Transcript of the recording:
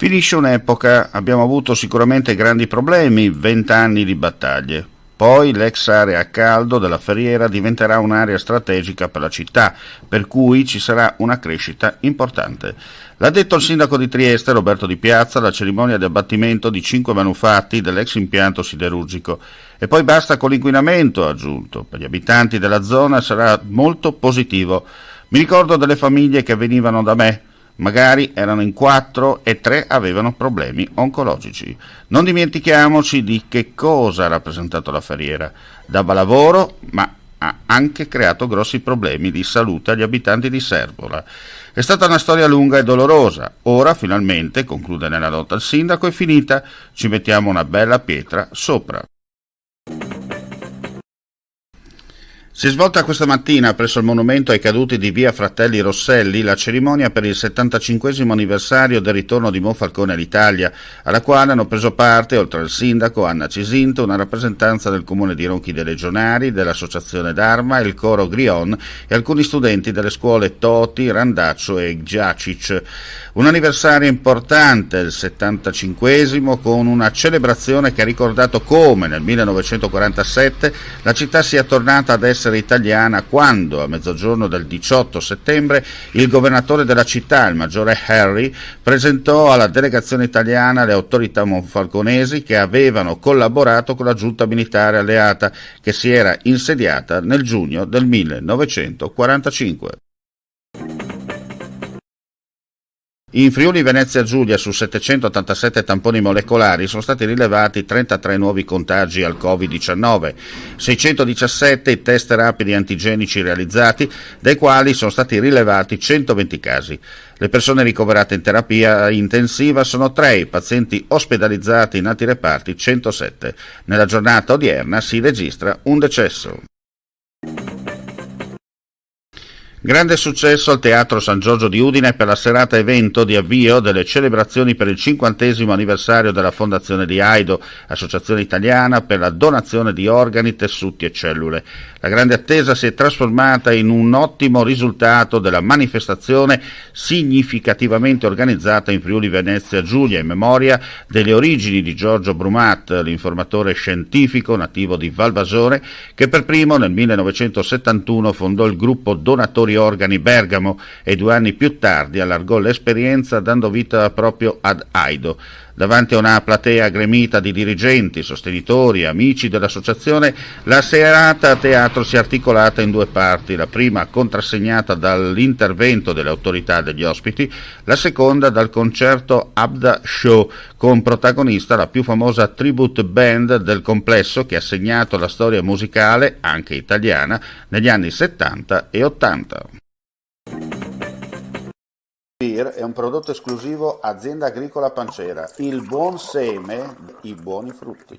Finisce un'epoca, abbiamo avuto sicuramente grandi problemi, 20 anni di battaglie. Poi l'ex area a caldo della Ferriera diventerà un'area strategica per la città, per cui ci sarà una crescita importante. L'ha detto il sindaco di Trieste, Roberto Di Piazza, alla cerimonia di abbattimento di 5 manufatti dell'ex impianto siderurgico. E poi basta con l'inquinamento, ha aggiunto. Per gli abitanti della zona sarà molto positivo. Mi ricordo delle famiglie che venivano da me. Magari erano in 4 e 3 avevano problemi oncologici. Non dimentichiamoci di che cosa ha rappresentato la Ferriera. Dava lavoro, ma ha anche creato grossi problemi di salute agli abitanti di Servola. È stata una storia lunga e dolorosa. Ora, finalmente, conclude nella nota il sindaco, è finita. Ci mettiamo una bella pietra sopra. Si è svolta questa mattina presso il monumento ai caduti di via Fratelli Rosselli la cerimonia per il 75° anniversario del ritorno di Monfalcone all'Italia, alla quale hanno preso parte, oltre al sindaco Anna Cisinto, una rappresentanza del comune di Ronchi dei Legionari, dell'associazione d'Arma, il coro Grion e alcuni studenti delle scuole Toti, Randaccio e Giacic. Un anniversario importante, il 75°, con una celebrazione che ha ricordato come nel 1947 la città sia tornata ad essere italiana quando, a mezzogiorno del 18 settembre, il governatore della città, il maggiore Harry, presentò alla delegazione italiana le autorità monfalconesi che avevano collaborato con la giunta militare alleata che si era insediata nel giugno del 1945. In Friuli Venezia Giulia su 787 tamponi molecolari sono stati rilevati 33 nuovi contagi al Covid-19, 617 i test rapidi antigenici realizzati, dai quali sono stati rilevati 120 casi. Le persone ricoverate in terapia intensiva sono 3, i pazienti ospedalizzati in altri reparti 107. Nella giornata odierna si registra un decesso. Grande successo al Teatro San Giorgio di Udine per la serata evento di avvio delle celebrazioni per il 50° anniversario della Fondazione di Aido, associazione italiana per la donazione di organi, tessuti e cellule. La grande attesa si è trasformata in un ottimo risultato della manifestazione significativamente organizzata in Friuli Venezia Giulia in memoria delle origini di Giorgio Brumat, l'informatore scientifico nativo di Valvasone, che per primo nel 1971 fondò il gruppo Donatori Organi Bergamo e 2 anni più tardi allargò l'esperienza dando vita proprio ad Aido. Davanti a una platea gremita di dirigenti, sostenitori e amici dell'associazione, la serata a teatro si è articolata in 2 parti, la prima contrassegnata dall'intervento delle autorità e degli ospiti, la seconda dal concerto Abda Show, con protagonista la più famosa tribute band del complesso che ha segnato la storia musicale, anche italiana, negli anni 70 e 80. È un prodotto esclusivo Azienda Agricola Pancera, il buon seme, i buoni frutti.